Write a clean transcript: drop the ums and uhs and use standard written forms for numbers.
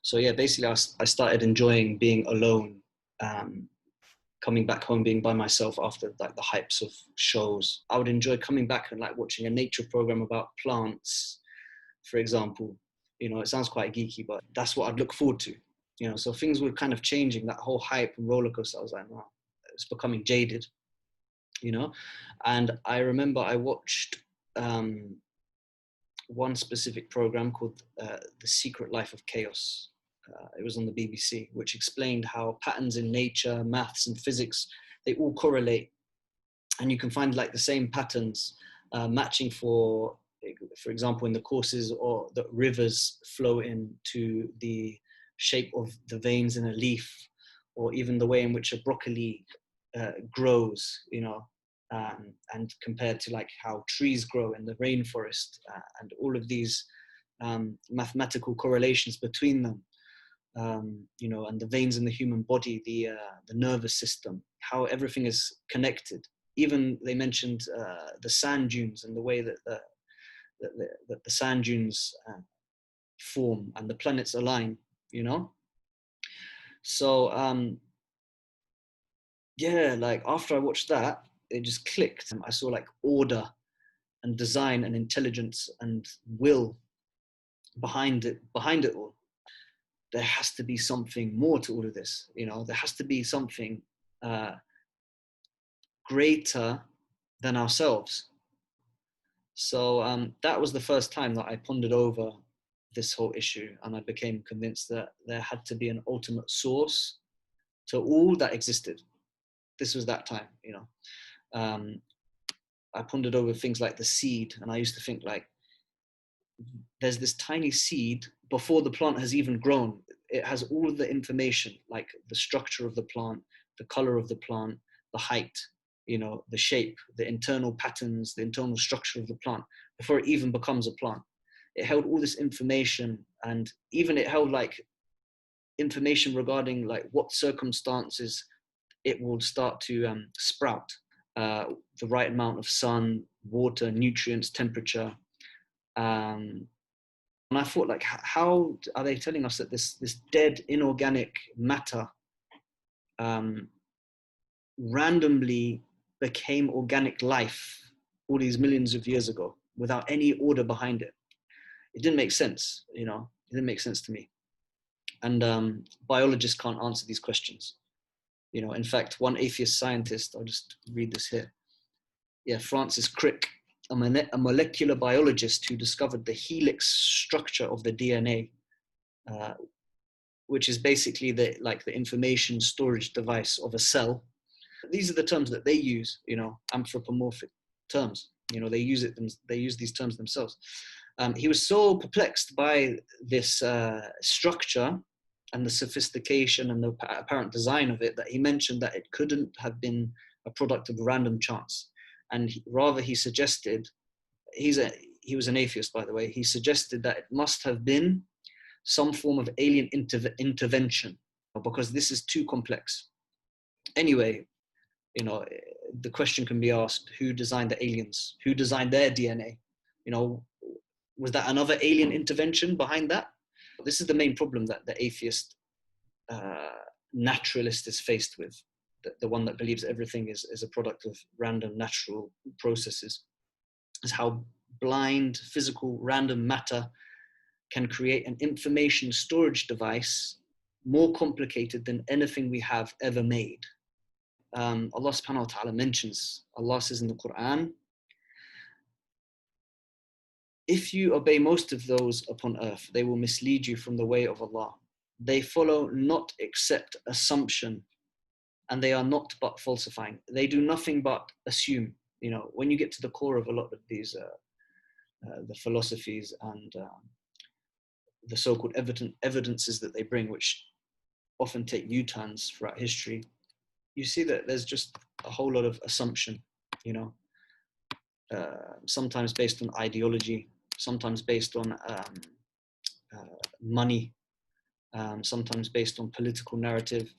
So yeah, basically I started enjoying being alone, coming back home, being by myself after like the hypes of shows. I would enjoy coming back and like watching a nature program about plants, for example. You know, it sounds quite geeky, but that's what I'd look forward to. You know, so things were kind of changing, that whole hype and roller coaster. I was like, wow, it's becoming jaded, you know? And I remember I watched one specific program called The Secret Life of Chaos. It was on the BBC, which explained how patterns in nature, maths and physics, they all correlate. And you can find like the same patterns matching for example, in the courses or the rivers flow into the shape of the veins in a leaf, or even the way in which a broccoli grows, you know, and compared to like how trees grow in the rainforest, and all of these mathematical correlations between them, you know, and the veins in the human body, the nervous system, how everything is connected. Even they mentioned the sand dunes and the way that the sand dunes form and the planets align, you know? So, yeah, like after I watched that, it just clicked. I saw like order and design and intelligence and will behind it all. There has to be something more to all of this, you know? There has to be something greater than ourselves. So that was the first time that I pondered over this whole issue, and I became convinced that there had to be an ultimate source to all that existed. This was that time, you know. I pondered over things like the seed, and I used to think like, there's this tiny seed before the plant has even grown. It has all of the information, like the structure of the plant, the color of the plant, the height, you know, the shape, the internal patterns, the internal structure of the plant before it even becomes a plant. It held all this information, and even it held like information regarding like what circumstances it will start to sprout, the right amount of sun, water, nutrients, temperature. And I thought, like, how are they telling us that this dead inorganic matter randomly became organic life all these millions of years ago without any order behind it? It didn't make sense, you know. It didn't make sense to me. And biologists can't answer these questions. You know, in fact, one atheist scientist, I'll just read this here. Yeah, Francis Crick, a molecular biologist who discovered the helix structure of the DNA, which is basically the information storage device of a cell. These are the terms that they use, you know, anthropomorphic terms. You know, they use these terms themselves. He was so perplexed by this structure and the sophistication and the apparent design of it that he mentioned that it couldn't have been a product of random chance. And rather he suggested, he was an atheist, by the way, he suggested that it must have been some form of alien intervention, because this is too complex. Anyway, you know, the question can be asked, who designed the aliens? Who designed their DNA? You know, was that another alien intervention behind that? This is the main problem that the atheist naturalist is faced with, the one that believes everything is a product of random natural processes, is how blind, physical, random matter can create an information storage device more complicated than anything we have ever made. Allah subhanahu wa ta'ala mentions, Allah says in the Quran, if you obey most of those upon earth, they will mislead you from the way of Allah. They follow not except assumption, and they are not but falsifying. They do nothing but assume. You know, when you get to the core of a lot of these, the philosophies and the so-called evidences that they bring, which often take U-turns throughout history, you see that there's just a whole lot of assumption, you know, sometimes based on ideology, sometimes based on money, sometimes based on political narrative,